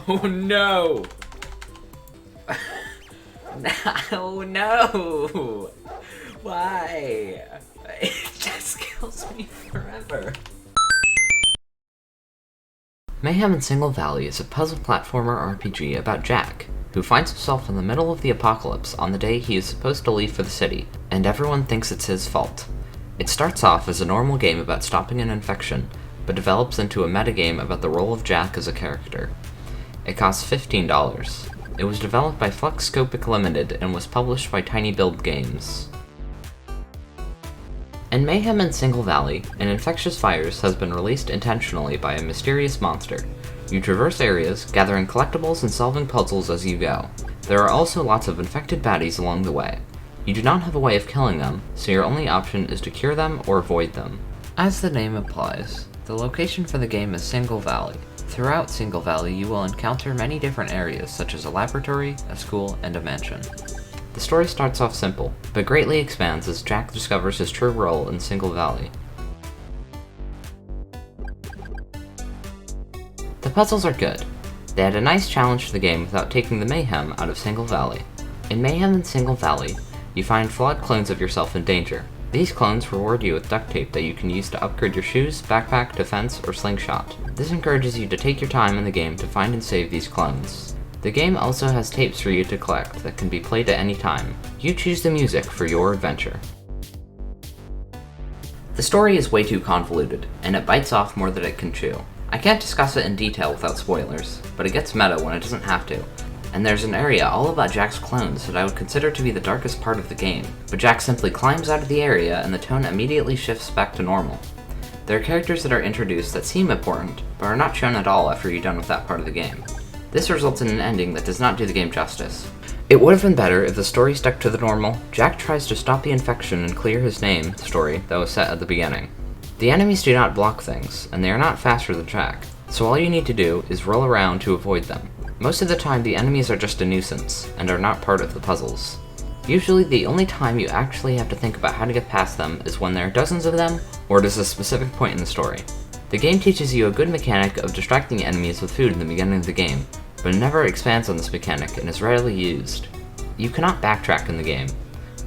Oh no! Oh no! Why? It just kills me forever. Mayhem in Single Valley is a puzzle platformer RPG about Jack, who finds himself in the middle of the apocalypse on the day he is supposed to leave for the city, and everyone thinks it's his fault. It starts off as a normal game about stopping an infection, but develops into a metagame about the role of Jack as a character. It costs $15. It was developed by Fluxscopic Limited and was published by Tiny Build Games. In Mayhem in Single Valley, an infectious virus has been released intentionally by a mysterious monster. You traverse areas, gathering collectibles and solving puzzles as you go. There are also lots of infected baddies along the way. You do not have a way of killing them, so your only option is to cure them or avoid them. As the name implies, the location for the game is Single Valley. Throughout Single Valley, you will encounter many different areas such as a laboratory, a school, and a mansion. The story starts off simple, but greatly expands as Jack discovers his true role in Single Valley. The puzzles are good. They had a nice challenge to the game without taking the mayhem out of Single Valley. In Mayhem in Single Valley, you find flawed clones of yourself in danger. These clones reward you with duct tape that you can use to upgrade your shoes, backpack, defense, or slingshot. This encourages you to take your time in the game to find and save these clones. The game also has tapes for you to collect that can be played at any time. You choose the music for your adventure. The story is way too convoluted, and it bites off more than it can chew. I can't discuss it in detail without spoilers, but it gets meta when it doesn't have to. And there's an area all about Jack's clones that I would consider to be the darkest part of the game, but Jack simply climbs out of the area and the tone immediately shifts back to normal. There are characters that are introduced that seem important, but are not shown at all after you're done with that part of the game. This results in an ending that does not do the game justice. It would have been better if the story stuck to the normal, Jack tries to stop the infection and clear his name story that was set at the beginning. The enemies do not block things, and they are not faster than Jack, so all you need to do is roll around to avoid them. Most of the time the enemies are just a nuisance, and are not part of the puzzles. Usually the only time you actually have to think about how to get past them is when there are dozens of them, or it is a specific point in the story. The game teaches you a good mechanic of distracting enemies with food in the beginning of the game, but it never expands on this mechanic and is rarely used. You cannot backtrack in the game.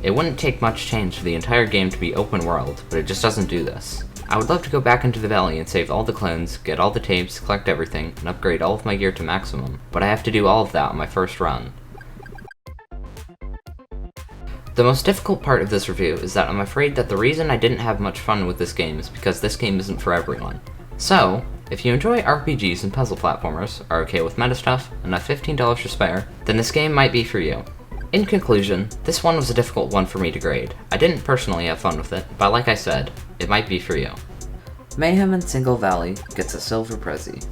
It wouldn't take much change for the entire game to be open world, but it just doesn't do this. I would love to go back into the valley and save all the clones, get all the tapes, collect everything, and upgrade all of my gear to maximum, but I have to do all of that on my first run. The most difficult part of this review is that I'm afraid that the reason I didn't have much fun with this game is because this game isn't for everyone. So, if you enjoy RPGs and puzzle platformers, are okay with meta stuff, and have $15 to spare, then this game might be for you. In conclusion, this one was a difficult one for me to grade. I didn't personally have fun with it, but like I said, it might be for you. Mayhem in Single Valley gets a silver Prezi.